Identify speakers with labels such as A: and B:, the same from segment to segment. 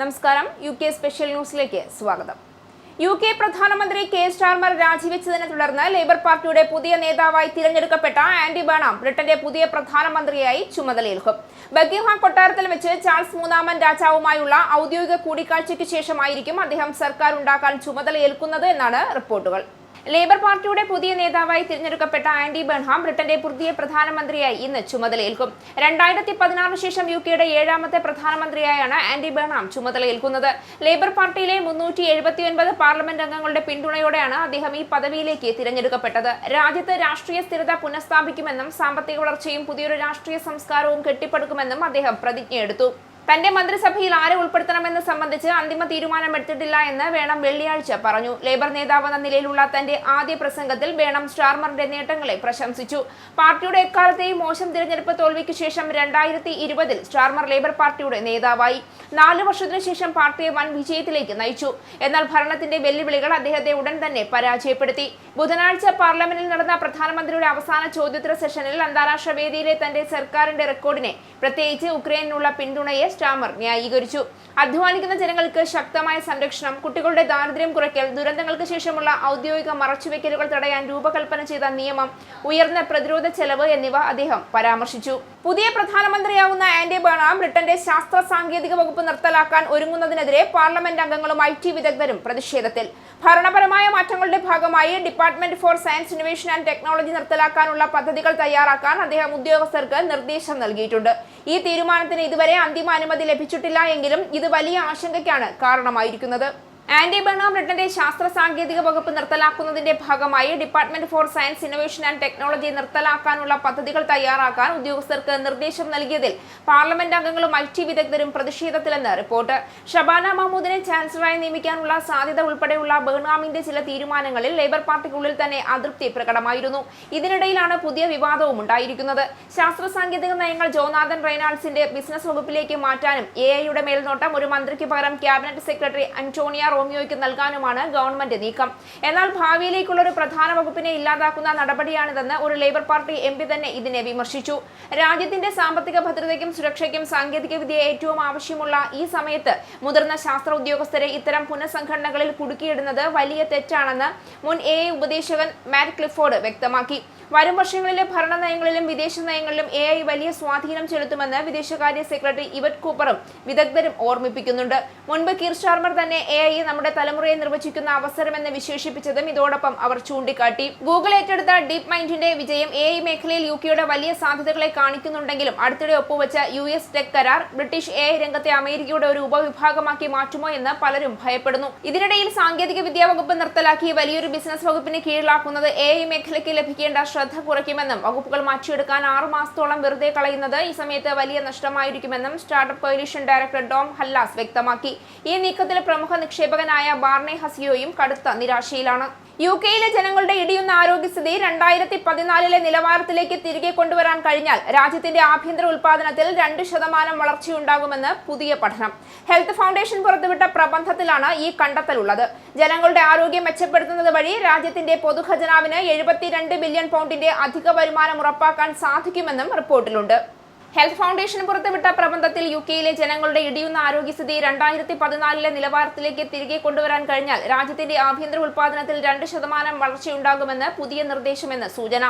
A: നമസ്കാരം. UK special ന്യൂസിലേക്ക് സ്വാഗതം. UK പ്രധാനമന്ത്രി കെയർ സ്റ്റാർമർ രാജിവെച്ചതിനെ തുടർന്ന് ലേബർ പാർട്ടിയുടെ പുതിയ നേതാവായി തിരഞ്ഞെടുക്കപ്പെട്ട ആൻഡി ബേണാം ബ്രിട്ടന്റെ പുതിയ പ്രധാനമന്ത്രിയായി ചുമതലയേൽക്കും. ബക്കിംഗ്ഹാം കൊട്ടാരത്തിൽ വെച്ച് ചാൾസ് മൂന്നാമൻ രാജാവുമായുള്ള ഔദ്യോഗിക കൂടിക്കാഴ്ചയ്ക്ക് ശേഷമായിരിക്കും അദ്ദേഹം സർക്കാർ ഉണ്ടാക്കാൻ ചുമതലയേൽക്കുന്നത് എന്നാണ് റിപ്പോർട്ടുകൾ. ലേബർ പാർട്ടിയുടെ പുതിയ നേതാവായി തിരഞ്ഞെടുക്കപ്പെട്ട ആൻഡി ബേൺഹാം ബ്രിട്ടന്റെ പുതിയ പ്രധാനമന്ത്രിയായി ഇന്ന് ചുമതലയേൽക്കും. 2016 ശേഷം UKയുടെ 7ാമത്തെ പ്രധാനമന്ത്രിയായാണ് ആൻഡി ബേൺഹാം ചുമതലയേൽക്കുന്നത്. ലേബർ പാർട്ടിയിലെ 379 പാർലമെന്റ് അംഗങ്ങളുടെ പിന്തുണയോടെയാണ് അദ്ദേഹം ഈ പദവിയിലേക്ക് തിരഞ്ഞെടുക്കപ്പെട്ടത്. രാജ്യത്ത് രാഷ്ട്രീയ സ്ഥിരത പുനഃസ്ഥാപിക്കുമെന്നും സാമ്പത്തിക വളർച്ചയും പുതിയൊരു രാഷ്ട്രീയ സംസ്കാരവും കെട്ടിപ്പടുക്കുമെന്നും അദ്ദേഹം പ്രതിജ്ഞയെടുത്തു. തന്റെ മന്ത്രിസഭയിൽ ആരെ ഉൾപ്പെടുത്തണമെന്ന് സംബന്ധിച്ച് അന്തിമ തീരുമാനമെടുത്തിട്ടില്ല എന്ന് വേണം വെള്ളിയാഴ്ച പറഞ്ഞു. ലേബർ നേതാവ് എന്ന നിലയിലുള്ള തന്റെ ആദ്യ പ്രസംഗത്തിൽ വേണം സ്റ്റാർമറിന്റെ നേട്ടങ്ങളെ പ്രശംസിച്ചു. പാർട്ടിയുടെ എക്കാലത്തെയും മോശം തിരഞ്ഞെടുപ്പ് തോൽവിക്ക് ശേഷം 2020 സ്റ്റാർമർ ലേബർ പാർട്ടിയുടെ നേതാവായി. 4 വർഷത്തിനു ശേഷം പാർട്ടിയെ വൻ വിജയത്തിലേക്ക് നയിച്ചു. എന്നാൽ ഭരണത്തിന്റെ വെല്ലുവിളികൾ അദ്ദേഹത്തെ ഉടൻ തന്നെ പരാജയപ്പെടുത്തി. ബുധനാഴ്ച പാർലമെന്റിൽ നടന്ന പ്രധാനമന്ത്രിയുടെ അവസാന ചോദ്യോത്തര സെഷനിൽ അന്താരാഷ്ട്ര വേദിയിലെ തന്റെ സർക്കാരിന്റെ റെക്കോർഡിനെ, പ്രത്യേകിച്ച് ഉക്രൈനിനുള്ള പിന്തുണയെ സ്റ്റാർമർ ന്യായീകരിച്ചു. അധ്വാനിക്കുന്ന ജനങ്ങൾക്ക് ശക്തമായ സംരക്ഷണം, കുട്ടികളുടെ ദാരിദ്ര്യം കുറയ്ക്കൽ, ദുരന്തങ്ങൾക്ക് ശേഷമുള്ള ഔദ്യോഗിക മറച്ചുവെക്കലുകൾ തടയാൻ രൂപകൽപ്പന ചെയ്ത നിയമം, ഉയർന്ന പ്രതിരോധ ചെലവ് എന്നിവ അദ്ദേഹം പരാമർശിച്ചു. പുതിയ പ്രധാനമന്ത്രിയാവുന്ന ആൻഡി ബേൺഹാം ബ്രിട്ടന്റെ ശാസ്ത്ര സാങ്കേതിക വകുപ്പ് നിർത്തലാക്കാൻ ഒരുങ്ങുന്നതിനെതിരെ പാർലമെന്റ് അംഗങ്ങളും IT വിദഗ്ധരും പ്രതിഷേധത്തിൽ. ഭരണപരമായ മാറ്റങ്ങളുടെ ഭാഗമായി department for science, innovation and technology നിർത്തലാക്കാനുള്ള പദ്ധതികൾ തയ്യാറാക്കാൻ അദ്ദേഹം ഉദ്യോഗസ്ഥർക്ക് നിർദ്ദേശം നൽകിയിട്ടുണ്ട്. ഈ തീരുമാനത്തിന് ഇതുവരെ അന്തിമ അനുമതി ലഭിച്ചിട്ടില്ല എങ്കിലും ഇത് വലിയ ആശങ്കയ്ക്കാണ് കാരണമായിരിക്കുന്നത്. ആൻഡി ബേൺഹാം ബ്രിട്ടന്റെ ശാസ്ത്ര സാങ്കേതിക വകുപ്പ് നിർത്തലാക്കുന്നതിന്റെ ഭാഗമായി department for science, innovation and technology നിർത്തലാക്കാനുള്ള പദ്ധതികൾ തയ്യാറാക്കാൻ ഉദ്യോഗസ്ഥർക്ക് നിർദ്ദേശം നൽകിയതിൽ പാർലമെന്റ് അംഗങ്ങളും IT വിദഗ്ധരും പ്രതിഷേധത്തിലെന്ന് റിപ്പോർട്ട്. ഷബാന മഹ്മൂദിനെ ചാൻസലറായി നിയമിക്കാനുള്ള സാധ്യത ഉൾപ്പെടെയുള്ള ബേൺഹാമിന്റെ ചില തീരുമാനങ്ങളിൽ ലേബർ പാർട്ടിക്കുള്ളിൽ തന്നെ അതൃപ്തി പ്രകടമായിരുന്നു. ഇതിനിടയിലാണ് പുതിയ വിവാദവും ഉണ്ടായിരിക്കുന്നത്. ശാസ്ത്ര സാങ്കേതിക നയങ്ങൾ ജോനാഥൻ റെയ്നാൾഡ്സിന്റെ ബിസിനസ് വകുപ്പിലേക്ക് മാറ്റാനും AI മേൽനോട്ടം ഒരു മന്ത്രിക്ക് പകരം ക്യാബിനറ്റ് സെക്രട്ടറി അന്റോണിയ റോമിയോയ്ക്ക് നൽകാനുമാണ് ഗവൺമെന്റ് നീക്കം. എന്നാൽ ഭാവിയിലേക്കുള്ള ഒരു പ്രധാന വകുപ്പിനെ ഇല്ലാതാക്കുന്ന നടപടിയാണിതെന്ന് ഒരു ലേബർ പാർട്ടി MP തന്നെ ഇതിനെ വിമർശിച്ചു. രാജ്യത്തിന്റെ സാമ്പത്തിക ഭദ്രതയ്ക്കും സുരക്ഷയ്ക്കും സാങ്കേതികവിദ്യ ഏറ്റവും ആവശ്യമുള്ള ഈ സമയത്ത് മുതിർന്ന ശാസ്ത്ര ഉദ്യോഗസ്ഥരെ ഇത്തരം പുനഃസംഘടനകളിൽ കുടുക്കിയിടുന്നത് വലിയ തെറ്റാണെന്ന് മുൻ AI ഉപദേശകൻ മാറ്റ് ക്ലിഫോർഡ് വ്യക്തമാക്കി. വരും വർഷങ്ങളിലെ ഭരണ നയങ്ങളിലും വിദേശ നയങ്ങളിലും AI വലിയ സ്വാധീനം ചെലുത്തുമെന്ന് വിദേശകാര്യ സെക്രട്ടറി ഇവറ്റ് കൂപ്പറും വിദഗ്ധരും ഓർമ്മിപ്പിക്കുന്നുണ്ട്. മുൻപ് കീർ സ്റ്റാർമർ തന്നെ AI നമ്മുടെ തലമുറയെ നിർവചിക്കുന്ന അവസരമെന്ന് വിശേഷിപ്പിച്ചതും ഇതോടൊപ്പം അവർ ചൂണ്ടിക്കാട്ടി. ഗൂഗിൾ ഏറ്റെടുത്ത ഡീപ് മൈൻഡിന്റെ വിജയം AI മേഖലയിൽ UKയുടെ വലിയ സാധ്യതകളെ കാണിക്കുന്നുണ്ടെങ്കിലും അടുത്തിടെ ഒപ്പുവെച്ച US ടെക് കരാർ ബ്രിട്ടീഷ് AI രംഗത്തെ അമേരിക്കയുടെ ഒരു ഉപവിഭാഗമാക്കി മാറ്റുമോ എന്ന് പലരും ഭയപ്പെടുന്നു. ഇതിനിടയിൽ സാങ്കേതിക വിദ്യാ വകുപ്പ് നിർത്തലാക്കി വലിയൊരു ബിസിനസ് വകുപ്പിന് കീഴിലാക്കുന്നത് AI മേഖലയ്ക്ക് ലഭിക്കേണ്ട ശ്രദ്ധ കുറയ്ക്കുമെന്നും വകുപ്പുകൾ മാറ്റിയെടുക്കാൻ 6 മാസത്തോളം വെറുതെ കളയുന്നത് ഈ സമയത്ത് വലിയ നഷ്ടമായിരിക്കുമെന്നും സ്റ്റാർട്ടപ്പ് കോalition ഡയറക്ടർ ഡോം ഹല്ലാസ് വ്യക്തമാക്കി. ഈ നീക്കത്തിൽ പ്രമുഖ നിക്ഷേപകനായ ബാർണെ ഹസിയോയും കടുത്ത നിരാശയിലാണ്. UKയിലെ ജനങ്ങളുടെ ഇടിയുന്ന ആരോഗ്യസ്ഥിതി 2014 നിലവാരത്തിലേക്ക് തിരികെ കൊണ്ടുവരാൻ കഴിഞ്ഞാൽ രാജ്യത്തിന്റെ ആഭ്യന്തര ഉൽപാദനത്തിൽ 2% വളർച്ചയുണ്ടാകുമെന്ന് പുതിയ പഠനം. ഹെൽത്ത് ഫൗണ്ടേഷൻ പുറത്തുവിട്ട പ്രബന്ധത്തിലാണ് ഈ കണ്ടെത്തലുള്ളത്. ജനങ്ങളുടെ ആരോഗ്യം മെച്ചപ്പെടുത്തുന്നത് വഴി രാജ്യത്തിന്റെ പൊതുഖജനാവിന് 72 ബില്യൺ പൗണ്ടിന്റെ അധിക വരുമാനം ഉറപ്പാക്കാൻ സാധിക്കുമെന്നും റിപ്പോർട്ടിലുണ്ട്. ഹെൽത്ത് ഫൗണ്ടേഷൻ പുറത്തുവിട്ട പ്രബന്ധത്തിൽ UKയിലെ ജനങ്ങളുടെ ഇടിയുന്ന ആരോഗ്യസ്ഥിതി 2014 നിലവാരത്തിലേക്ക് തിരികെ കൊണ്ടുവരാൻ കഴിഞ്ഞാൽ രാജ്യത്തിന്റെ ആഭ്യന്തര ഉൽപാദനത്തിൽ 2% വളർച്ചയുണ്ടാകുമെന്ന് പുതിയ നിർദ്ദേശമെന്ന് സൂചന.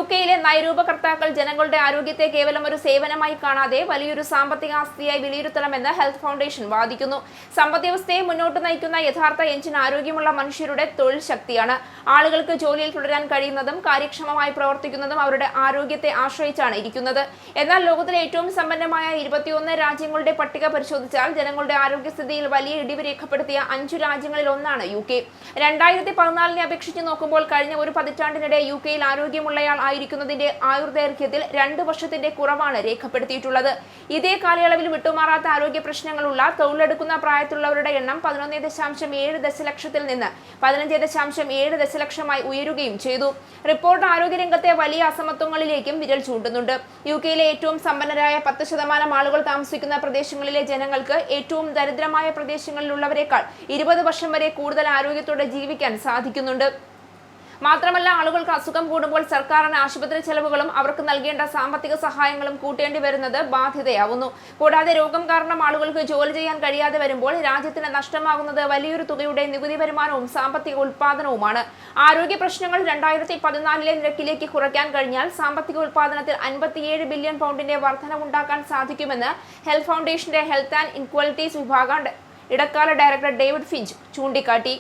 A: UKയിലെ നയരൂപകർത്താക്കൾ ജനങ്ങളുടെ ആരോഗ്യത്തെ കേവലം ഒരു സേവനമായി കാണാതെ വലിയൊരു സാമ്പത്തിക ആസ്തിയായി വിലയിരുത്തണമെന്ന് ഹെൽത്ത് ഫൗണ്ടേഷൻ വാദിക്കുന്നു. സമ്പദ്വ്യവസ്ഥയെ മുന്നോട്ട് നയിക്കുന്ന യഥാർത്ഥ എഞ്ചിൻ ആരോഗ്യമുള്ള മനുഷ്യരുടെ തൊഴിൽ ശക്തിയാണ്. ആളുകൾക്ക് ജോലിയിൽ തുടരാൻ കഴിയുന്നതും കാര്യക്ഷമമായി പ്രവർത്തിക്കുന്നതും അവരുടെ ആരോഗ്യത്തെ ആശ്രയിച്ചാണ് ഇരിക്കുന്നത്. എന്നാൽ ലോകത്തിലെ ഏറ്റവും സമ്പന്നമായ 21 രാജ്യങ്ങളുടെ പട്ടിക പരിശോധിച്ചാൽ ജനങ്ങളുടെ ആരോഗ്യസ്ഥിതിയിൽ വലിയ ഇടിവ് രേഖപ്പെടുത്തിയ 5 രാജ്യങ്ങളിൽ ഒന്നാണ് UK. 2014 അപേക്ഷിച്ച് നോക്കുമ്പോൾ കഴിഞ്ഞ ഒരു പതിറ്റാണ്ടിനിടെ UKയിൽ ആരോഗ്യമുള്ളയാൾ ആയിരിക്കുന്നതിന്റെ ആയുർദൈർഘ്യത്തിൽ 2 വർഷത്തിന്റെ കുറവാണ് രേഖപ്പെടുത്തിയിട്ടുള്ളത്. ഇതേ കാലയളവിൽ വിട്ടുമാറാത്ത ആരോഗ്യ പ്രശ്നങ്ങളുള്ള തൊഴിലെടുക്കുന്ന പ്രായത്തിലുള്ളവരുടെ എണ്ണം 11.7 ദശലക്ഷത്തിൽ നിന്ന് 15.7 ദശലക്ഷമായി ഉയരുകയും ചെയ്തു. റിപ്പോർട്ട് ആരോഗ്യരംഗത്തെ വലിയ അസമത്വങ്ങളിലേക്കും വിരൽ ചൂണ്ടുന്നുണ്ട്. UKയിലെ ഏറ്റവും സമ്പന്നരായ 10% ആളുകൾ താമസിക്കുന്ന പ്രദേശങ്ങളിലെ ജനങ്ങൾക്ക് ഏറ്റവും ദരിദ്രമായ പ്രദേശങ്ങളിലുള്ളവരെക്കാൾ 20 വർഷം വരെ കൂടുതൽ ആരോഗ്യത്തോടെ ജീവിക്കാൻ സാധിക്കുന്നുണ്ട്. മാത്രമല്ല ആളുകൾക്ക് അസുഖം കൂടുമ്പോൾ സർക്കാരിന് ആശുപത്രി ചെലവുകളും അവർക്ക് നൽകേണ്ട സാമ്പത്തിക സഹായങ്ങളും കൂട്ടേണ്ടി വരുന്നത് ബാധ്യതയാവുന്നു. കൂടാതെ രോഗം കാരണം ആളുകൾക്ക് ജോലി ചെയ്യാൻ കഴിയാതെ വരുമ്പോൾ രാജ്യത്തിന് നഷ്ടമാകുന്നത് വലിയൊരു തുകയുടെ നികുതി വരുമാനവും സാമ്പത്തിക ഉൽപാദനവുമാണ്. ആരോഗ്യ പ്രശ്നങ്ങൾ 2014 നിരക്കിലേക്ക് കുറയ്ക്കാൻ കഴിഞ്ഞാൽ സാമ്പത്തിക ഉൽപാദനത്തിൽ 57 ബില്യൺ പൗണ്ടിന്റെ വർധനവുണ്ടാക്കാൻ സാധിക്കുമെന്ന് ഹെൽത്ത് ഫൗണ്ടേഷന്റെ ഹെൽത്ത് ആൻഡ് ഇക്വാലിറ്റീസ് വിഭാഗം ഇടക്കാല ഡയറക്ടർ ഡേവിഡ് ഫിഞ്ച് ചൂണ്ടിക്കാട്ടി.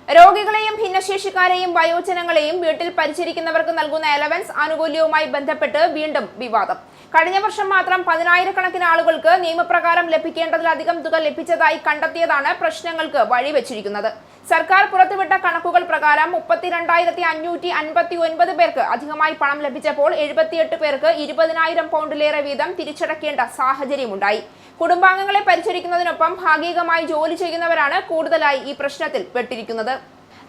A: രോഗികളെയും ഭിന്നശേഷിക്കാരെയും വയോജനങ്ങളെയും വീട്ടിൽ പരിചരിക്കുന്നവർക്ക് നൽകുന്ന അലവൻസ് ആനുകൂല്യവുമായി ബന്ധപ്പെട്ട് വീണ്ടും വിവാദം. കഴിഞ്ഞ വർഷം മാത്രം 10,000-കണക്കിന് ആളുകൾക്ക് നിയമപ്രകാരം ലഭിക്കേണ്ടതിലധികം തുക ലഭിച്ചതായി കണ്ടെത്തിയതാണ് പ്രശ്നങ്ങൾക്ക് വഴിവെച്ചിരിക്കുന്നത്. സർക്കാർ പുറത്തുവിട്ട കണക്കുകൾ പ്രകാരം 32,559 പേർക്ക് അധികമായി പണം ലഭിച്ചപ്പോൾ 78 പേർക്ക് 20,000 പൗണ്ടിലേറെ വീതം തിരിച്ചടക്കേണ്ട സാഹചര്യമുണ്ടായി. കുടുംബാംഗങ്ങളെ പരിചരിക്കുന്നതിനൊപ്പം ഭാഗികമായി ജോലി ചെയ്യുന്നവരാണ് കൂടുതലായി ഈ പ്രശ്നത്തിൽ പെട്ടിരിക്കുന്നത്.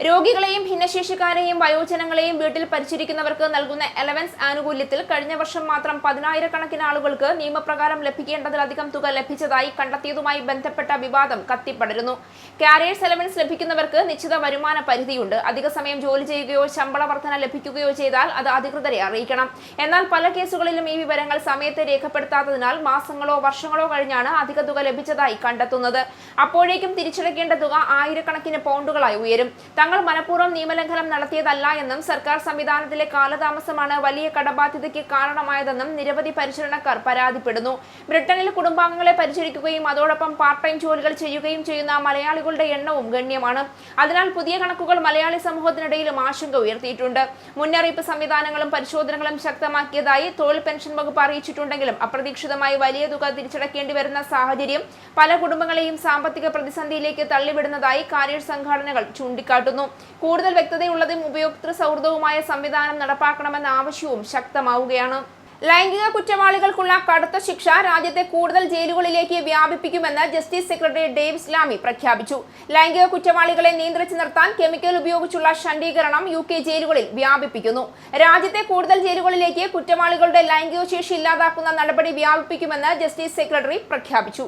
A: രോഗികളെയും ഭിന്നശേഷിക്കാരെയും വയോജനങ്ങളെയും വീട്ടിൽ പരിചരിക്കുന്നവർക്ക് നൽകുന്ന അലവൻസ് ആനുകൂല്യത്തിൽ കഴിഞ്ഞ വർഷം മാത്രം 10,000-കണക്കിന് ആളുകൾക്ക് നിയമപ്രകാരം ലഭിക്കേണ്ടതിലധികം തുക ലഭിച്ചതായി കണ്ടെത്തിയതുമായി ബന്ധപ്പെട്ട വിവാദം കത്തിപ്പടരുന്നു. കാരിയേഴ്സ് അലവൻസ് ലഭിക്കുന്നവർക്ക് നിശ്ചിത വരുമാന പരിധിയുണ്ട്. അധിക സമയം ജോലി ചെയ്യുകയോ ശമ്പള വർധന ലഭിക്കുകയോ ചെയ്താൽ അത് അധികൃതരെ അറിയിക്കണം. എന്നാൽ പല കേസുകളിലും ഈ വിവരങ്ങൾ സമയത്ത് രേഖപ്പെടുത്താത്തതിനാൽ മാസങ്ങളോ വർഷങ്ങളോ കഴിഞ്ഞാണ് അധിക തുക ലഭിച്ചതായി കണ്ടെത്തുന്നത്. അപ്പോഴേക്കും തിരിച്ചടക്കേണ്ട തുക ആയിരക്കണക്കിന് പൗണ്ടുകളായി ഉയരും. തങ്ങൾ മനഃപൂർവ്വം നിയമലംഘനം നടത്തിയതല്ല എന്നും സർക്കാർ സംവിധാനത്തിലെ കാലതാമസമാണ് വലിയ കടബാധ്യതയ്ക്ക് കാരണമായതെന്നും നിരവധി പരിചരണക്കാർ പരാതിപ്പെടുന്നു. ബ്രിട്ടനിൽ കുടുംബാംഗങ്ങളെ പരിചരിക്കുകയും അതോടൊപ്പം പാർട്ട് ടൈം ജോലികൾ ചെയ്യുകയും ചെയ്യുന്ന മലയാളികളുടെ എണ്ണവും ഗണ്യമാണ്. അതിനാൽ പുതിയ കണക്കുകൾ മലയാളി സമൂഹത്തിനിടയിലും ആശങ്ക ഉയർത്തിയിട്ടുണ്ട്. മുന്നറിയിപ്പ് സംവിധാനങ്ങളും പരിശോധനകളും ശക്തമാക്കിയതായി തൊഴിൽ പെൻഷൻ വകുപ്പ് അറിയിച്ചിട്ടുണ്ടെങ്കിലും അപ്രതീക്ഷിതമായി വലിയ തുക തിരിച്ചടക്കേണ്ടി വരുന്ന സാഹചര്യം പല കുടുംബങ്ങളെയും സാമ്പത്തിക പ്രതിസന്ധിയിലേക്ക് തള്ളിവിടുന്നതായി കാരിയേഴ്സ് സംഘടനകൾ ചൂണ്ടിക്കാട്ടുന്നു. കൂടുതൽ വ്യക്തതയുള്ളതും ഉപയോക്തൃ സൗഹൃദവുമായ സംവിധാനം നടപ്പാക്കണമെന്ന ആവശ്യവും ശക്തമാവുകയാണ്. ലൈംഗിക കുറ്റവാളികൾക്കുള്ള കടുത്ത ശിക്ഷ രാജ്യത്തെ കൂടുതൽ ജയിലുകളിലേക്ക് വ്യാപിപ്പിക്കുമെന്ന് ജസ്റ്റിസ് സെക്രട്ടറി ഡേവ് ഇസ്ലാമി പ്രഖ്യാപിച്ചു. ലൈംഗിക കുറ്റവാളികളെ നിയന്ത്രിച്ചു നിർത്താൻ കെമിക്കൽ ഉപയോഗിച്ചുള്ള ശണ്ഡീകരണം UK ജയിലുകളിൽ വ്യാപിപ്പിക്കുന്നു. രാജ്യത്തെ കൂടുതൽ ജയിലുകളിലേക്ക് കുറ്റവാളികളുടെ ലൈംഗിക ശേഷി ഇല്ലാതാക്കുന്ന നടപടി വ്യാപിപ്പിക്കുമെന്ന് ജസ്റ്റിസ് സെക്രട്ടറി പ്രഖ്യാപിച്ചു.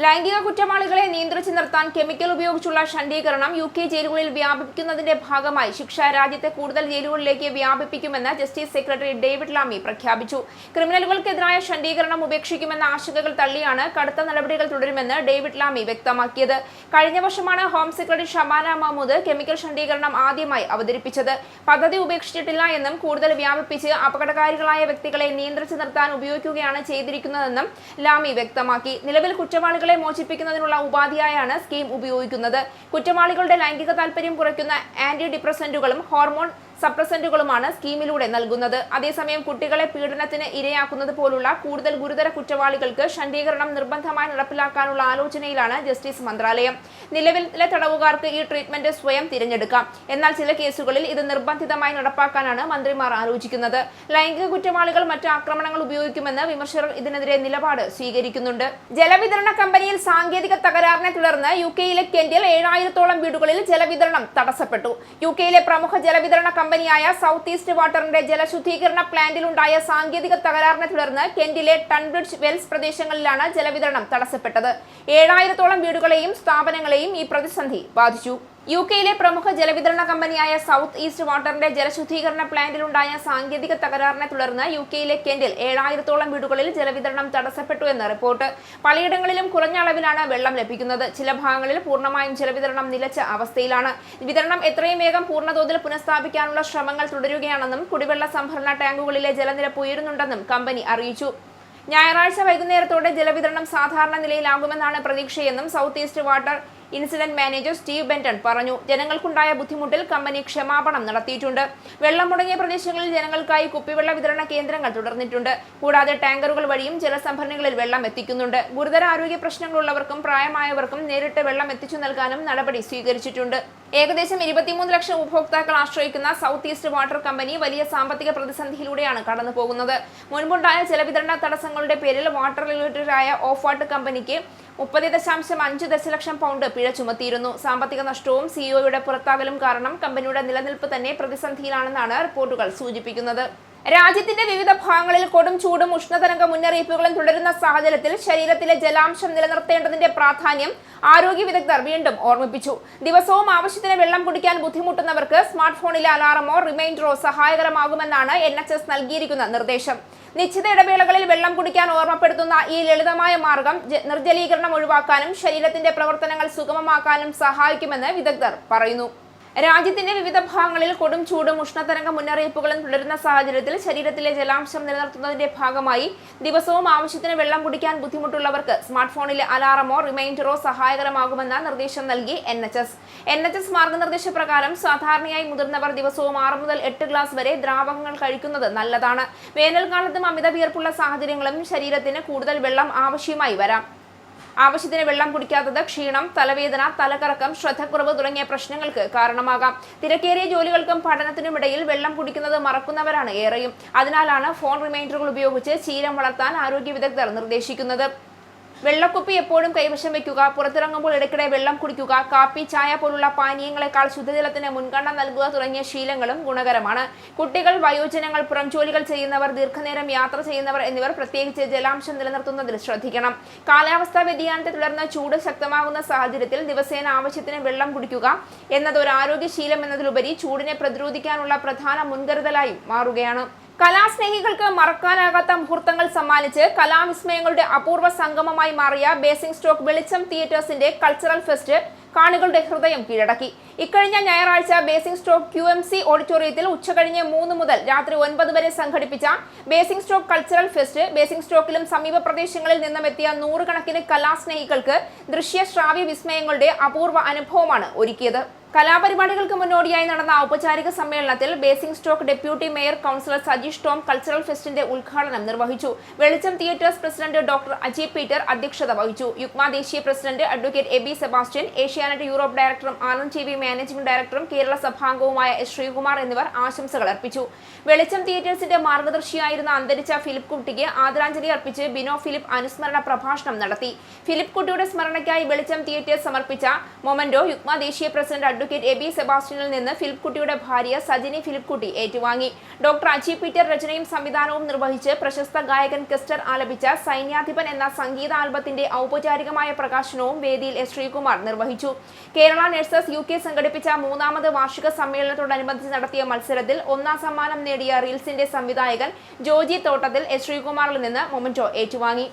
A: ലൈംഗിക കുറ്റവാളികളെ നിയന്ത്രിച്ചു നിർത്താൻ കെമിക്കൽ ഉപയോഗിച്ചുള്ള ശണ്ഡീകരണം UK ജയിലുകളിൽ വ്യാപിപ്പിക്കുന്നതിന്റെ ഭാഗമായി ശിക്ഷ രാജ്യത്തെ കൂടുതൽ ജയിലുകളിലേക്ക് വ്യാപിപ്പിക്കുമെന്ന് ജസ്റ്റിസ് സെക്രട്ടറി ഡേവിഡ് ലാമി പ്രഖ്യാപിച്ചു. ക്രിമിനലുകൾക്കെതിരായ ശണ്ഡീകരണം ഉപേക്ഷിക്കുമെന്ന ആശങ്കകൾ തള്ളിയാണ് കടുത്ത നടപടികൾ തുടരുമെന്ന് ഡേവിഡ് ലാമി വ്യക്തമാക്കിയത്. കഴിഞ്ഞ വർഷമാണ് home secretary Shabana Mahmood chemical ശണ്ഡീകരണം ആദ്യമായി അവതരിപ്പിച്ചത്. പദ്ധതി ഉപേക്ഷിച്ചിട്ടില്ല എന്നും കൂടുതൽ വ്യാപിപ്പിച്ച് അപകടകാരികളായ വ്യക്തികളെ നിയന്ത്രിച്ചു നിർത്താൻ ഉപയോഗിക്കുകയാണ് ചെയ്തിരിക്കുന്നതെന്നും ലാമി വ്യക്തമാക്കി. നിലവിൽ കുറ്റവാളികളെ മോചിപ്പിക്കുന്നതിനുള്ള ഉപാധിയായാണ് സ്കീം ഉപയോഗിക്കുന്നത്. കുറ്റവാളികളുടെ ലൈംഗിക താൽപര്യം കുറയ്ക്കുന്ന ആന്റി ഡിപ്രസന്റുകളും ഹോർമോൺ സപ്രസന്റുകളുമാണ് സ്കീമിലൂടെ നൽകുന്നത്. അതേസമയം കുട്ടികളെ പീഡനത്തിന് ഇരയാക്കുന്നത് പോലുള്ള കൂടുതൽ ഗുരുതര കുറ്റവാളികൾക്ക് ശണ്ഡീകരണം നിർബന്ധമായി നടപ്പിലാക്കാനുള്ള ആലോചനയിലാണ് ജസ്റ്റിസ് മന്ത്രാലയം. നിലവിലെ തടവുകാർക്ക് ഈ ട്രീറ്റ്മെന്റ് സ്വയം തിരഞ്ഞെടുക്കാം. എന്നാൽ ചില കേസുകളിൽ ഇത് നിർബന്ധിതമായി നടപ്പാക്കാനാണ് മന്ത്രിമാർ ആലോചിക്കുന്നത്. ലൈംഗിക കുറ്റവാളികൾ മറ്റ് ആക്രമണങ്ങൾ ഉപയോഗിക്കുമെന്ന് വിമർശകർ ഇതിനെതിരെ നിലപാട് സ്വീകരിക്കുന്നുണ്ട്. ജലവിതരണ കമ്പനിയിൽ സാങ്കേതിക തകരാറിനെ തുടർന്ന് UKയിലെ കെന്റിൽ 7,000-ഓളം വീടുകളിൽ ജലവിതരണം തടസ്സപ്പെട്ടു. UKയിലെ പ്രമുഖ ജലവിതരണ കമ്പനിയായ സൗത്ത് ഈസ്റ്റ് വാട്ടറിന്റെ ജലശുദ്ധീകരണ പ്ലാന്റിലുണ്ടായ സാങ്കേതിക തകരാറിനെ തുടർന്ന് കെന്റിലെ ടൺബ്രിഡ്ജ് വെൽസ് പ്രദേശങ്ങളിലാണ് ജലവിതരണം തടസ്സപ്പെട്ടത്. 7,000-ഓളം വീടുകളെയും സ്ഥാപനങ്ങളെയും ഈ പ്രതിസന്ധി ബാധിച്ചു. UKയിലെ പ്രമുഖ ജലവിതരണ കമ്പനിയായ സൗത്ത് ഈസ്റ്റ് വാട്ടറിന്റെ ജലശുദ്ധീകരണ പ്ലാന്റിലുണ്ടായ സാങ്കേതിക തകരാറിനെ തുടർന്ന് UKയിലെ കെന്റിൽ 7,000-ഓളം വീടുകളിൽ ജലവിതരണം തടസ്സപ്പെട്ടു എന്ന് റിപ്പോർട്ട്. പലയിടങ്ങളിലും കുറഞ്ഞ അളവിലാണ് വെള്ളം ലഭിക്കുന്നത്. ചില ഭാഗങ്ങളിൽ പൂർണ്ണമായും ജലവിതരണം നിലച്ച അവസ്ഥയിലാണ്. വിതരണം എത്രയും വേഗം പൂർണ്ണതോതിൽ പുനഃസ്ഥാപിക്കാനുള്ള ശ്രമങ്ങൾ തുടരുകയാണെന്നും കുടിവെള്ള സംഭരണ ടാങ്കുകളിലെ ജലനിരപ്പ് ഉയരുന്നുണ്ടെന്നും കമ്പനി അറിയിച്ചു. ഞായറാഴ്ച വൈകുന്നേരത്തോടെ ജലവിതരണം സാധാരണ നിലയിലാകുമെന്നാണ് പ്രതീക്ഷയെന്നും south east water incident manager Steve Benton പറഞ്ഞു. ജനങ്ങൾക്കുണ്ടായ ബുദ്ധിമുട്ടിൽ കമ്പനി ക്ഷമാപണം നടത്തിയിട്ടുണ്ട്. വെള്ളം മുടങ്ങിയ പ്രദേശങ്ങളിൽ ജനങ്ങൾക്കായി കുപ്പിവെള്ള വിതരണ കേന്ദ്രങ്ങൾ തുടർന്നിട്ടുണ്ട്. കൂടാതെ ടാങ്കറുകൾ വഴിയും ജലസംഭരണികളിൽ വെള്ളം എത്തിക്കുന്നുണ്ട്. ഗുരുതര ആരോഗ്യ പ്രശ്നങ്ങളുള്ളവർക്കും പ്രായമായവർക്കും നേരിട്ട് വെള്ളം എത്തിച്ചു നൽകാനും നടപടി സ്വീകരിച്ചിട്ടുണ്ട്. ഏകദേശം 23 ലക്ഷം ഉപഭോക്താക്കൾ ആശ്രയിക്കുന്ന സൗത്ത് ഈസ്റ്റ് വാട്ടർ കമ്പനി വലിയ സാമ്പത്തിക പ്രതിസന്ധിയിലൂടെയാണ് കടന്നുപോകുന്നത്. മുൻപുണ്ടായ ജലവിതരണ തടസ്സങ്ങളുടെ പേരിൽ വാട്ടർ റെഗുലേറ്ററായ ഓഫ് വാട്ടർ കമ്പനിക്ക് 30.5 ദശലക്ഷം പൗണ്ട് പിഴ ചുമത്തിയിരുന്നു. സാമ്പത്തിക നഷ്ടവും സിഇഒയുടെ പുറത്താകലും കാരണം കമ്പനിയുടെ നിലനിൽപ്പ് തന്നെ പ്രതിസന്ധിയിലാണെന്നാണ് റിപ്പോർട്ടുകൾ സൂചിപ്പിക്കുന്നത്. രാജ്യത്തിന്റെ വിവിധ ഭാഗങ്ങളിൽ കൊടും ചൂടും ഉഷ്ണതരംഗ മുന്നറിയിപ്പുകളും തുടരുന്ന സാഹചര്യത്തിൽ ശരീരത്തിലെ ജലാംശം നിലനിർത്തേണ്ടതിന്റെ പ്രാധാന്യം ആരോഗ്യ വിദഗ്ധർ വീണ്ടും ഓർമ്മിപ്പിച്ചു. ദിവസവും ആവശ്യത്തിന് വെള്ളം കുടിക്കാൻ ബുദ്ധിമുട്ടുന്നവർക്ക് സ്മാർട്ട് ഫോണിലെ അലാറമോ റിമൈൻഡറോ സഹായകരമാകുമെന്നാണ് NHS നൽകിയിരിക്കുന്ന നിർദ്ദേശം. നിശ്ചിത ഇടവേളകളിൽ വെള്ളം കുടിക്കാൻ ഓർമ്മപ്പെടുത്തുന്ന ഈ ലളിതമായ മാർഗം നിർജ്ജലീകരണം ഒഴിവാക്കാനും ശരീരത്തിന്റെ പ്രവർത്തനങ്ങൾ സുഗമമാക്കാനും സഹായിക്കുമെന്ന് വിദഗ്ധർ പറയുന്നു. രാജ്യത്തിന്റെ വിവിധ ഭാഗങ്ങളിൽ കൊടും ചൂടും ഉഷ്ണതരംഗ മുന്നറിയിപ്പുകളും തുടരുന്ന സാഹചര്യത്തിൽ ശരീരത്തിലെ ജലാംശം നിലനിർത്തുന്നതിന്റെ ഭാഗമായി ദിവസവും ആവശ്യത്തിന് വെള്ളം കുടിക്കാൻ ബുദ്ധിമുട്ടുള്ളവർക്ക് സ്മാർട്ട് ഫോണിലെ അലാറമോ റിമൈൻഡറോ സഹായകരമാകുമെന്ന നിർദ്ദേശം നൽകി NHS മാർഗനിർദ്ദേശപ്രകാരം സാധാരണയായി മുതിർന്നവർ ദിവസവും 6 മുതൽ 8 ഗ്ലാസ് വരെ ദ്രാവകങ്ങൾ കഴിക്കുന്നത് നല്ലതാണ്. വേനൽക്കാലത്തും അമിത വിയർപ്പുള്ള സാഹചര്യങ്ങളും ശരീരത്തിന് കൂടുതൽ വെള്ളം ആവശ്യമായി വരാം. ആവശ്യത്തിന് വെള്ളം കുടിക്കാത്തത് ക്ഷീണം, തലവേദന, തലകറക്കം, ശ്രദ്ധക്കുറവ് തുടങ്ങിയ പ്രശ്നങ്ങൾക്ക് കാരണമാകാം. തിരക്കേറിയ ജോലികൾക്കും പഠനത്തിനുമിടയിൽ വെള്ളം കുടിക്കുന്നത് മറക്കുന്നവരാണ് ഏറെയും. അതിനാലാണ് ഫോൺ റിമൈൻഡറുകൾ ഉപയോഗിച്ച് ശീലം വളർത്താൻ ആരോഗ്യ വിദഗ്ധർ നിർദ്ദേശിക്കുന്നത്. വെള്ളക്കുപ്പി എപ്പോഴും കൈവശം വയ്ക്കുക, പുറത്തിറങ്ങുമ്പോൾ ഇടയ്ക്കിടെ വെള്ളം കുടിക്കുക, കാപ്പി, ചായ പോലുള്ള പാനീയങ്ങളെക്കാൾ ശുദ്ധജലത്തിന് മുൻഗണന നൽകുക തുടങ്ങിയ ശീലങ്ങളും ഗുണകരമാണ്. കുട്ടികൾ, വയോജനങ്ങൾ, പുറം ജോലികൾ ചെയ്യുന്നവർ, ദീർഘനേരം യാത്ര ചെയ്യുന്നവർ എന്നിവർ പ്രത്യേകിച്ച് ജലാംശം നിലനിർത്തുന്നതിൽ ശ്രദ്ധിക്കണം. കാലാവസ്ഥാ വ്യതിയാനത്തെ തുടർന്ന് ചൂട് ശക്തമാകുന്ന സാഹചര്യത്തിൽ ദിവസേന ആവശ്യത്തിന് വെള്ളം കുടിക്കുക എന്നത് ഒരു ആരോഗ്യശീലം എന്നതിലുപരി ചൂടിനെ പ്രതിരോധിക്കാനുള്ള പ്രധാന മുൻകരുതലായും മാറുകയാണ്. കലാസ്നേഹികൾക്ക് മറക്കാനാകാത്ത മുഹൂർത്തങ്ങൾ സമ്മാനിച്ച് കലാവിസ്മയങ്ങളുടെ അപൂർവ സംഗമമായി മാറിയ ബേസിംഗ്സ്റ്റോക്ക് വെളിച്ചം തിയേറ്റേഴ്സിന്റെ കൾച്ചറൽ ഫെസ്റ്റ് കാണികളുടെ ഹൃദയം കീഴടക്കി. ഇക്കഴിഞ്ഞ ഞായറാഴ്ച ബേസിംഗ്സ്റ്റോക്ക് QMC ഓഡിറ്റോറിയത്തിൽ ഉച്ചകഴിഞ്ഞ് 3 മുതൽ രാത്രി 9 വരെ സംഘടിപ്പിച്ച ബേസിംഗ്സ്റ്റോക്ക് കൾച്ചറൽ ഫെസ്റ്റ് ബേസിംഗ്സ്റ്റോക്കിലും സമീപ പ്രദേശങ്ങളിൽ നിന്നും എത്തിയ 100 കണക്കിന് കലാസ്നേഹികൾക്ക് ദൃശ്യ ശ്രാവ്യ വിസ്മയങ്ങളുടെ അപൂർവ അനുഭവമാണ് ഒരുക്കിയത്. കലാപരിപാടികൾക്ക് മുന്നോടിയായി നടന്ന ഔപചാരിക സമ്മേളനത്തിൽ Basingstoke deputy mayor councillor Sajeesh Tom cultural ഫെസ്റ്റിന്റെ ഉദ്ഘാടനം നിർവഹിച്ചു. Velicham theatres president doctor Aji Peter അധ്യക്ഷത വഹിച്ചു. യുക്മ ദേശീയ president advocate Eby Sebastian, Asianet Europe ഡയറക്ടറും ആനന്ദ് TV മാനേജിംഗ് ഡയറക്ടറും കേരള സഭാംഗവുമായ S. ശ്രീകുമാർ എന്നിവർ ആശംസകൾ അർപ്പിച്ചു. വെളിച്ചം തിയേറ്റേഴ്സിന്റെ മാർഗദർശിയായിരുന്ന അന്തരിച്ച ഫിലിപ്പ് കുട്ടിക്ക് ആദരാഞ്ജലി അർപ്പിച്ച് ബിനോ ഫിലിപ്പ് അനുസ്മരണ പ്രഭാഷണം നടത്തി. ഫിലിപ്പ് കുട്ടിയുടെ സ്മരണയ്ക്കായി വെളിച്ചം തിയേറ്റേഴ്സ് സമർപ്പിച്ച മൊമന്റോ യുക്മ ദേശീയ പ്രസിഡന്റ് അഡ്വക്കേറ്റ് എബി സെബാസ്റ്റ്യനിൽ നിന്ന് ഫിലിപ്പ് കുട്ടിയുടെ ഭാര്യ സജിനി ഫിലിപ്പ് കുട്ടി ഏറ്റുവാങ്ങി. ഡോക്ടർ അജി പീറ്റർ രചനയും സംവിധാനവും നിർവഹിച്ച് പ്രശസ്ത ഗായകൻ കെസ്റ്റർ ആലപിച്ച സൈന്യാധിപൻ എന്ന സംഗീത ആൽബത്തിന്റെ ഔപചാരികമായ പ്രകാശനവും വേദിയിൽ S. ശ്രീകുമാർ നിർവഹിച്ചു. കേരള നഴ്സസ് UK സംഘടിപ്പിച്ച 3ാമത് വാർഷിക സമ്മേളനത്തോടനുബന്ധിച്ച് നടത്തിയ മത്സരത്തിൽ 1ാം സമ്മാനം നേടിയ റീൽസിന്റെ സംവിധായകൻ ജോജി തോട്ടത്തിൽ S. ശ്രീകുമാറിൽ നിന്ന് മൊമന്റോ ഏറ്റുവാങ്ങി.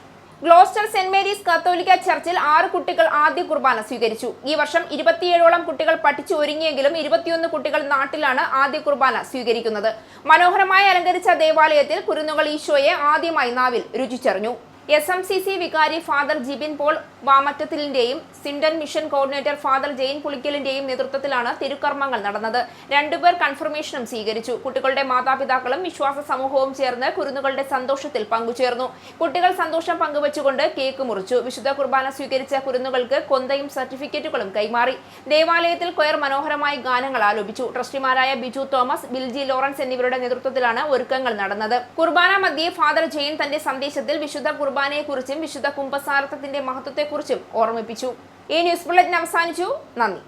A: ഗ്ലോസ്റ്റർ സെന്റ് മേരീസ് കത്തോലിക്ക ചർച്ചിൽ 6 കുട്ടികൾ ആദ്യ കുർബാന സ്വീകരിച്ചു. ഈ വർഷം 27ഓളം കുട്ടികൾ പഠിച്ചു ഒരുങ്ങിയെങ്കിലും 21 കുട്ടികൾ നാട്ടിലാണ് ആദ്യ കുർബാന സ്വീകരിക്കുന്നത്. മനോഹരമായി അലങ്കരിച്ച ദേവാലയത്തിൽ കുരുന്നുകൾ ഈശോയെ ആദ്യമായി നാവിൽ രുചിച്ചറിഞ്ഞു. SMCC വികാരി ഫാദർ ജിബിൻ പോൾ വാമറ്റത്തിലിന്റെയും Swindon mission coordinator father Jain പുളിക്കലിന്റെയും നേതൃത്വത്തിലാണ് തിരുക്കർമ്മങ്ങൾ നടന്നത്. 2 പേർ കൺഫർമേഷനും സ്വീകരിച്ചു. കുട്ടികളുടെ മാതാപിതാക്കളും വിശ്വാസ സമൂഹവും ചേർന്ന് കുരുന്നുകളുടെ സന്തോഷത്തിൽ പങ്കുചേർന്നു. കുട്ടികൾ സന്തോഷം പങ്കുവച്ചുകൊണ്ട് കേക്ക് മുറിച്ചു. വിശുദ്ധ കുർബാന സ്വീകരിച്ച കുരുന്നുകൾക്ക് കൊന്തയും സർട്ടിഫിക്കറ്റുകളും കൈമാറി. ദേവാലയത്തിൽ കൊയർ മനോഹരമായി ഗാനങ്ങൾ ആലപിച്ചു. ട്രസ്റ്റിമാരായ ബിജു തോമസ്, ബിൽജി ലോറൻസ് എന്നിവരുടെ നേതൃത്വത്തിലാണ് ഒരുക്കങ്ങൾ നടന്നത്. കുർബാന മധ്യേ ഫാദർ ജെയിൻ തന്റെ സന്ദേശത്തിൽ വിശുദ്ധ കുർബാനയെക്കുറിച്ചും വിശുദ്ധ കുംഭസാരത്തിന്റെ മഹത്വത്തെക്കുറിച്ചും ഓർമ്മിപ്പിച്ചു. ഈ ന്യൂസ് ബുള്ളറ്റിൻ അവസാനിച്ചു. നന്ദി.